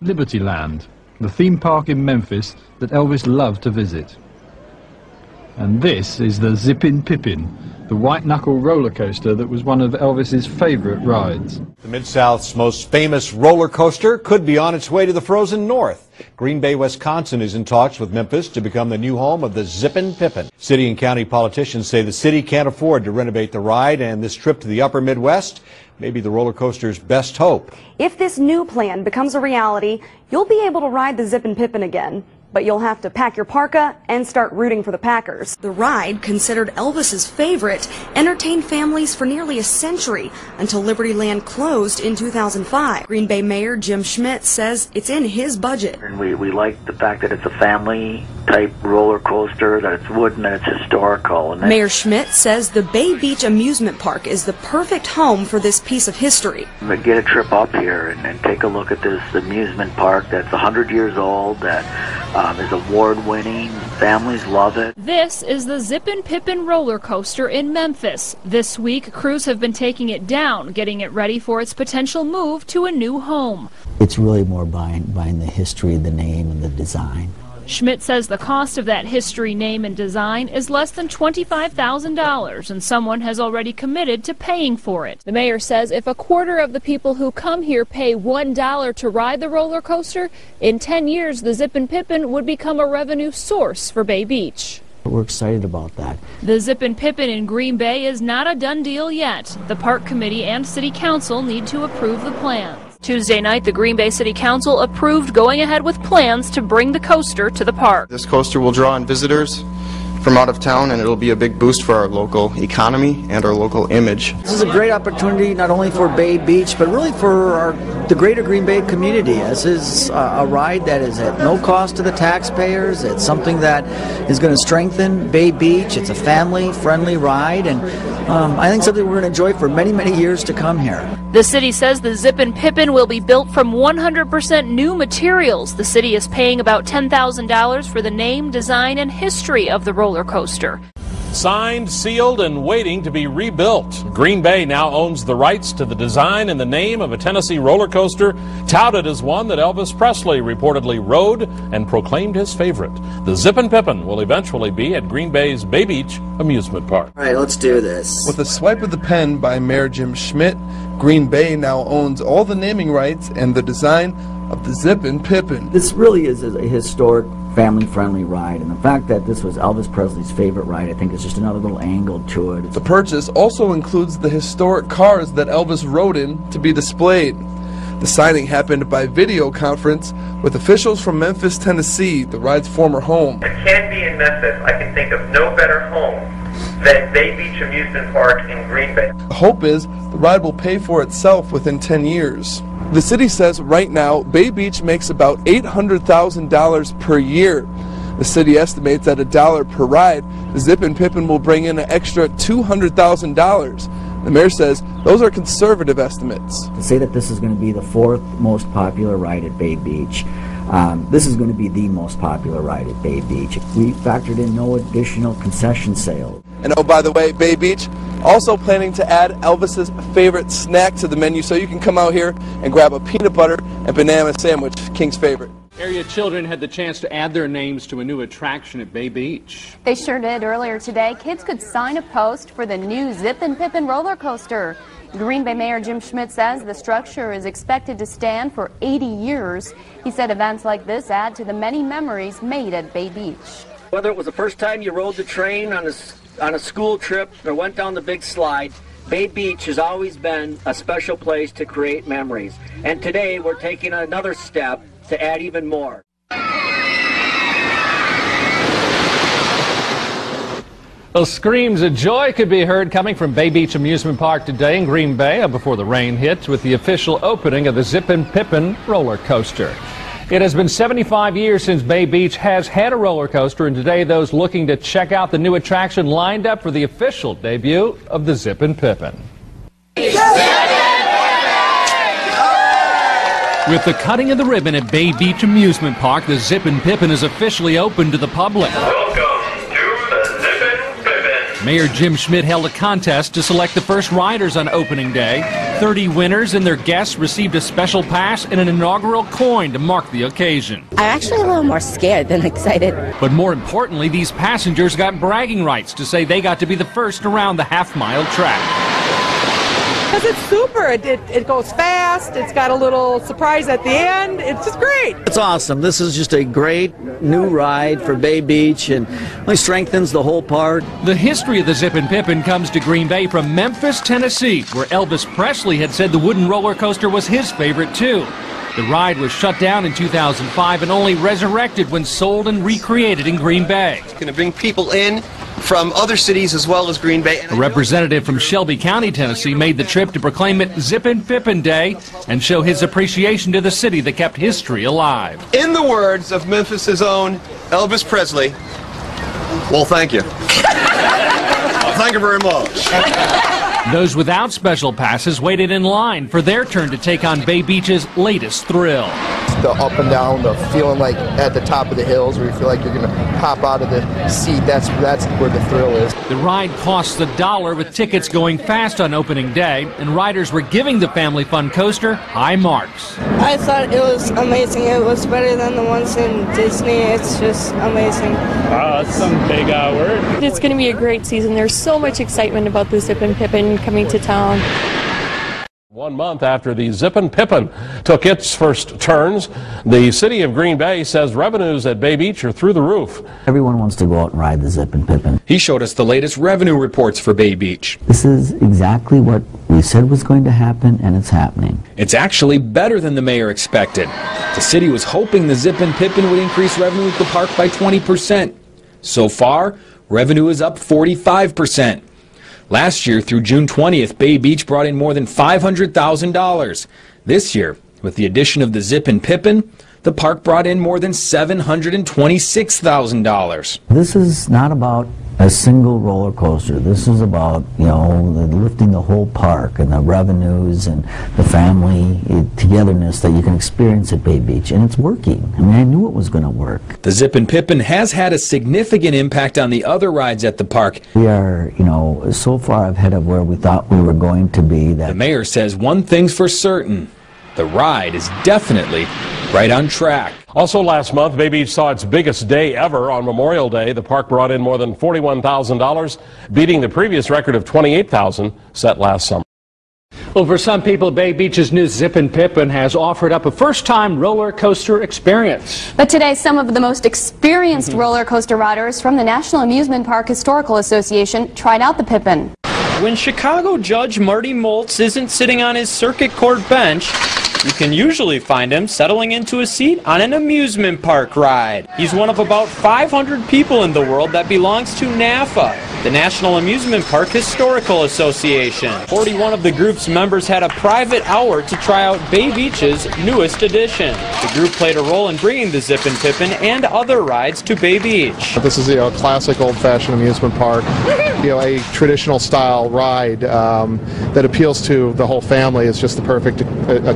Libertyland, the theme park in Memphis that Elvis loved to visit. And this is the Zippin Pippin, the white-knuckle roller coaster that was one of Elvis's favorite rides. The Mid-South's most famous roller coaster could be on its way to the frozen north. Green Bay, Wisconsin is in talks with Memphis to become the new home of the Zippin Pippin. City and county politicians say the city can't afford to renovate the ride, and this trip to the upper Midwest may be the roller coaster's best hope. If this new plan becomes a reality, you'll be able to ride the Zippin Pippin again. But you'll have to pack your parka and start rooting for the Packers. The ride, considered Elvis's favorite, entertained families for nearly a century until Libertyland closed in 2005. Green Bay Mayor Jim Schmidt says it's in his budget. And we like the fact that it's a family-type roller coaster, that it's wooden, and it's historical. And Mayor Schmidt says the Bay Beach Amusement Park is the perfect home for this piece of history. But get a trip up here and take a look at this amusement park that's 100 years old, that is award-winning. Families love it. This is the Zippin Pippin roller coaster in Memphis. This week, crews have been taking it down, getting it ready for its potential move to a new home. It's really more buying the history, the name, and the design. Schmidt says the cost of that history, name, and design is less than $25,000, and someone has already committed to paying for it. The mayor says if a quarter of the people who come here pay $1 to ride the roller coaster, in 10 years the Zippin Pippin would become a revenue source for Bay Beach. We're excited about that. The Zippin Pippin in Green Bay is not a done deal yet. The park committee and city council need to approve the plans. Tuesday night, the Green Bay City Council approved going ahead with plans to bring the coaster to the park. This coaster will draw in visitors from out of town, and it'll be a big boost for our local economy and our local image. This is a great opportunity not only for Bay Beach, but really for the greater Green Bay community. This is a ride that is at no cost to the taxpayers. It's something that is going to strengthen Bay Beach. It's a family-friendly ride, and I think something we're going to enjoy for many, many years to come here. The city says the Zippin Pippin will be built from 100% new materials. The city is paying about $10,000 for the name, design, and history of the roller coaster. Signed, sealed, and waiting to be rebuilt. Green Bay now owns the rights to the design and the name of a Tennessee roller coaster, touted as one that Elvis Presley reportedly rode and proclaimed his favorite. The Zippin Pippin will eventually be at Green Bay's Bay Beach Amusement Park. All right, let's do this. With a swipe of the pen by Mayor Jim Schmidt, Green Bay now owns all the naming rights and the design of the Zippin Pippin. This really is a historic, family-friendly ride, and the fact that this was Elvis Presley's favorite ride, I think, is just another little angle to it. The purchase also includes the historic cars that Elvis rode in to be displayed. The signing happened by video conference with officials from Memphis, Tennessee, the ride's former home. I can't be in Memphis. I can think of no better home than Bay Beach Amusement Park in Green Bay. The hope is the ride will pay for itself within 10 years. The city says right now Bay Beach makes about $800,000 per year. The city estimates at $1 per ride, the Zippin Pippin will bring in an extra $200,000. The mayor says those are conservative estimates. To say that this is going to be the fourth most popular ride at Bay Beach, this is going to be the most popular ride at Bay Beach. We factored in no additional concession sales. And oh, by the way, Bay Beach also planning to add Elvis's favorite snack to the menu, so you can come out here and grab a peanut butter and banana sandwich, King's favorite. Area children had the chance to add their names to a new attraction at Bay Beach. They sure did. Earlier today, kids could sign a post for the new Zippin Pippin roller coaster. Green Bay Mayor Jim Schmidt says the structure is expected to stand for 80 years. He said events like this add to the many memories made at Bay Beach. Whether it was the first time you rode the train on a school trip or went down the big slide, Bay Beach has always been a special place to create memories. And today we're taking another step to add even more. Well, screams of joy could be heard coming from Bay Beach Amusement Park today in Green Bay before the rain hit with the official opening of the Zippin Pippin roller coaster. It has been 75 years since Bay Beach has had a roller coaster, and today those looking to check out the new attraction lined up for the official debut of the Zippin Pippin. With the cutting of the ribbon at Bay Beach Amusement Park, the Zippin Pippin is officially open to the public. Welcome to the Zippin Pippin. Mayor Jim Schmidt held a contest to select the first riders on opening day. 30 winners and their guests received a special pass and an inaugural coin to mark the occasion. I'm actually a little more scared than excited. But more importantly, these passengers got bragging rights to say they got to be the first around the half-mile track. Because it's super. It goes fast. It's got a little surprise at the end. It's just great. It's awesome. This is just a great new ride for Bay Beach and really strengthens the whole park. The history of the Zippin Pippin comes to Green Bay from Memphis, Tennessee, where Elvis Presley had said the wooden roller coaster was his favorite too. The ride was shut down in 2005 and only resurrected when sold and recreated in Green Bay. It's going to bring people in from other cities as well as Green Bay. A representative from Shelby County, Tennessee, made the trip to proclaim it Zippin Pippin Day and show his appreciation to the city that kept history alive. In the words of Memphis's own Elvis Presley, well, thank you. Thank you very much. Those without special passes waited in line for their turn to take on Bay Beach's latest thrill. The up and down, the feeling like at the top of the hills where you feel like you're going to pop out of the seat, that's where the thrill is. The ride costs $1 with tickets going fast on opening day, and riders were giving the family fun coaster high marks. I thought it was amazing. It was better than the ones in Disney. It's just amazing. Wow, that's some big word. It's going to be a great season. There's so much excitement about the Zippin Pippin coming to town. 1 month after the Zippin Pippin took its first turns, the city of Green Bay says revenues at Bay Beach are through the roof. Everyone wants to go out and ride the Zippin Pippin. He showed us the latest revenue reports for Bay Beach. This is exactly what we said was going to happen, and it's happening. It's actually better than the mayor expected. The city was hoping the Zippin Pippin would increase revenue at the park by 20%. So far, revenue is up 45%. Last year, through June 20th, Bay Beach brought in more than $500,000. This year, with the addition of the Zippin Pippin, the park brought in more than $726,000. This is not about a single roller coaster. This is about, lifting the whole park and the revenues and the family togetherness that you can experience at Bay Beach. And it's working. I mean, I knew it was going to work. The Zippin Pippin has had a significant impact on the other rides at the park. We are, so far ahead of where we thought we were going to be. That the mayor says one thing's for certain. The ride is definitely right on track. Also last month, Bay Beach saw its biggest day ever on Memorial Day. The park brought in more than $41,000, beating the previous record of $28,000 set last summer. Well, for some people, Bay Beach's new Zippin Pippin has offered up a first-time roller coaster experience. But today, some of the most experienced roller coaster riders from the National Amusement Park Historical Association tried out the Pippin. When Chicago Judge Marty Moltz isn't sitting on his circuit court bench, you can usually find him settling into a seat on an amusement park ride. He's one of about 500 people in the world that belongs to NAFA, the National Amusement Park Historical Association. 41 of the group's members had a private hour to try out Bay Beach's newest addition. The group played a role in bringing the Zippin Pippin and other rides to Bay Beach. This is a classic old-fashioned amusement park, a traditional style ride that appeals to the whole family. Is just the perfect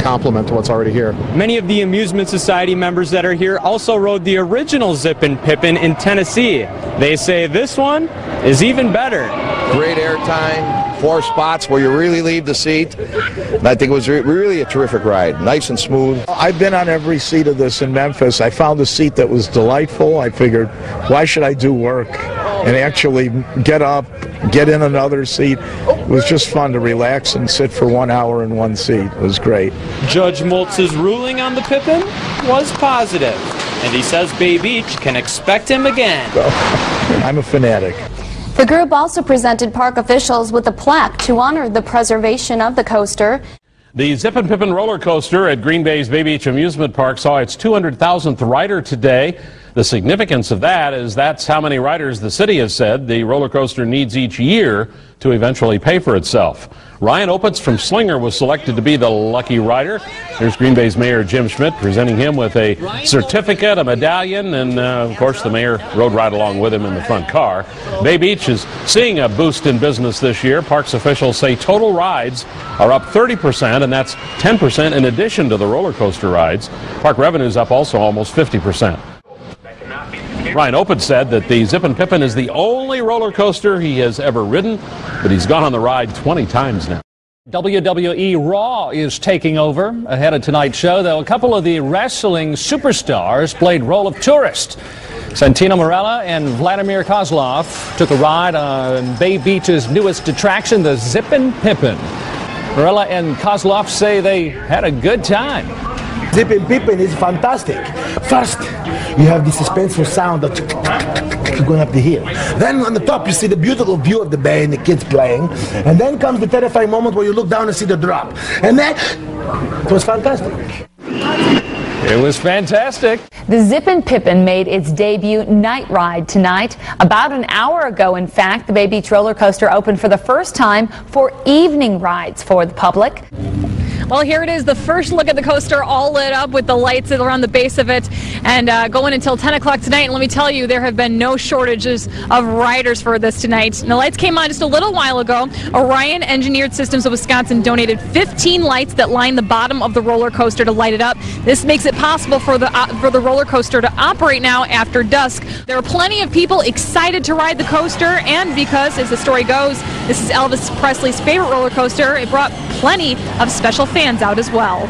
complement to what's already here. Many of the Amusement Society members that are here also rode the original Zippin Pippin in Tennessee. They say this one is even better. Great airtime, 4 spots where you really leave the seat. And I think it was really a terrific ride, nice and smooth. I've been on every seat of this in Memphis. I found a seat that was delightful. I figured, why should I do work and actually get up, get in another seat? It was just fun to relax and sit for 1 hour in one seat. It was great. Judge Moltz's ruling on the Pippin was positive, and he says Bay Beach can expect him again. I'm a fanatic. The group also presented park officials with a plaque to honor the preservation of the coaster. The Zippin Pippin roller coaster at Green Bay's Bay Beach Amusement Park saw its 200,000th rider today. The significance of that is that's how many riders the city has said the roller coaster needs each year to eventually pay for itself. Ryan Opitz from Slinger was selected to be the lucky rider. Here's Green Bay's Mayor Jim Schmidt presenting him with a certificate, a medallion, and of course the mayor rode right along with him in the front car. Bay Beach is seeing a boost in business this year. Parks officials say total rides are up 30%, and that's 10% in addition to the roller coaster rides. Park revenue's up also almost 50%. Ryan Opitz said that the Zippin Pippin is the only roller coaster he has ever ridden, but he's gone on the ride 20 times now. WWE Raw is taking over ahead of tonight's show, though a couple of the wrestling superstars played role of tourist. Santino Marella and Vladimir Kozlov took a ride on Bay Beach's newest attraction, the Zippin Pippin. Marella and Kozlov say they had a good time. Zippin Pippin is fantastic. First, you have the suspenseful sound of going up the hill. Then on the top you see the beautiful view of the bay and the kids playing. And then comes the terrifying moment where you look down and see the drop. And then, it was fantastic. It was fantastic. The Zippin Pippin made its debut night ride tonight. About an hour ago, in fact, the Bay Beach roller coaster opened for the first time for evening rides for the public. Well, here it is, the first look at the coaster, all lit up with the lights around the base of it, and going until 10 o'clock tonight. And let me tell you, there have been no shortages of riders for this tonight. And the lights came on just a little while ago. Orion Engineered Systems of Wisconsin donated 15 lights that line the bottom of the roller coaster to light it up. This makes it possible for the roller coaster to operate now after dusk. There are plenty of people excited to ride the coaster, and because, as the story goes, this is Elvis Presley's favorite roller coaster, it brought plenty of special fans out as well.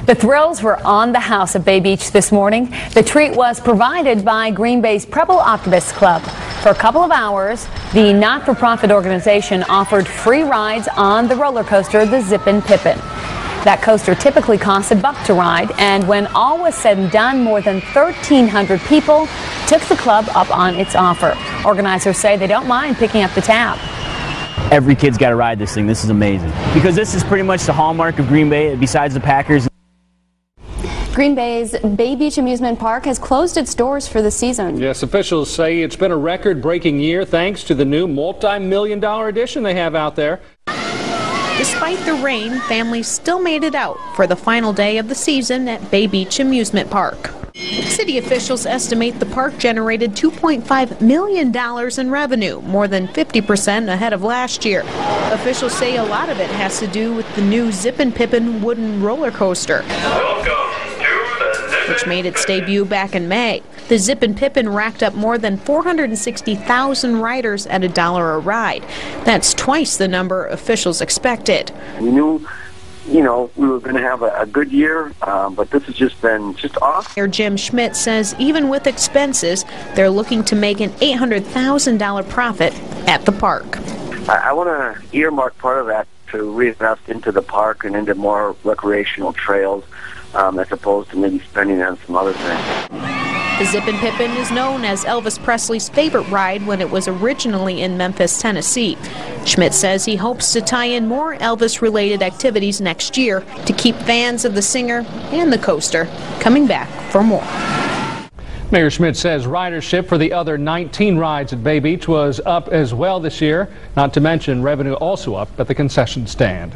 The thrills were on the house at Bay Beach this morning. The treat was provided by Green Bay's Preble Optimist Club. For a couple of hours, the not-for-profit organization offered free rides on the roller coaster, the Zippin Pippin. That coaster typically costs $1 to ride, and when all was said and done, more than 1,300 people took the club up on its offer. Organizers say they don't mind picking up the tab. Every kid's got to ride this thing. This is amazing. Because this is pretty much the hallmark of Green Bay, besides the Packers. Green Bay's Bay Beach Amusement Park has closed its doors for the season. Yes, officials say it's been a record-breaking year thanks to the new multi-million-dollar addition they have out there. Despite the rain, families still made it out for the final day of the season at Bay Beach Amusement Park. City officials estimate the park generated $2.5 million in revenue, more than 50% ahead of last year. Officials say a lot of it has to do with the new Zippin Pippin wooden roller coaster, which made its debut back in May. The Zippin Pippin racked up more than 460,000 riders at $1 a ride. That's twice the number officials expected. We knew, we were going to have a good year, but this has just been off. Mayor Jim Schmidt says even with expenses, they're looking to make an $800,000 profit at the park. I want to earmark part of that to reinvest into the park and into more recreational trails, as opposed to maybe spending on some other things. The Zippin Pippin is known as Elvis Presley's favorite ride when it was originally in Memphis, Tennessee. Schmidt says he hopes to tie in more Elvis-related activities next year to keep fans of the singer and the coaster coming back for more. Mayor Schmidt says ridership for the other 19 rides at Bay Beach was up as well this year, not to mention revenue also up at the concession stand.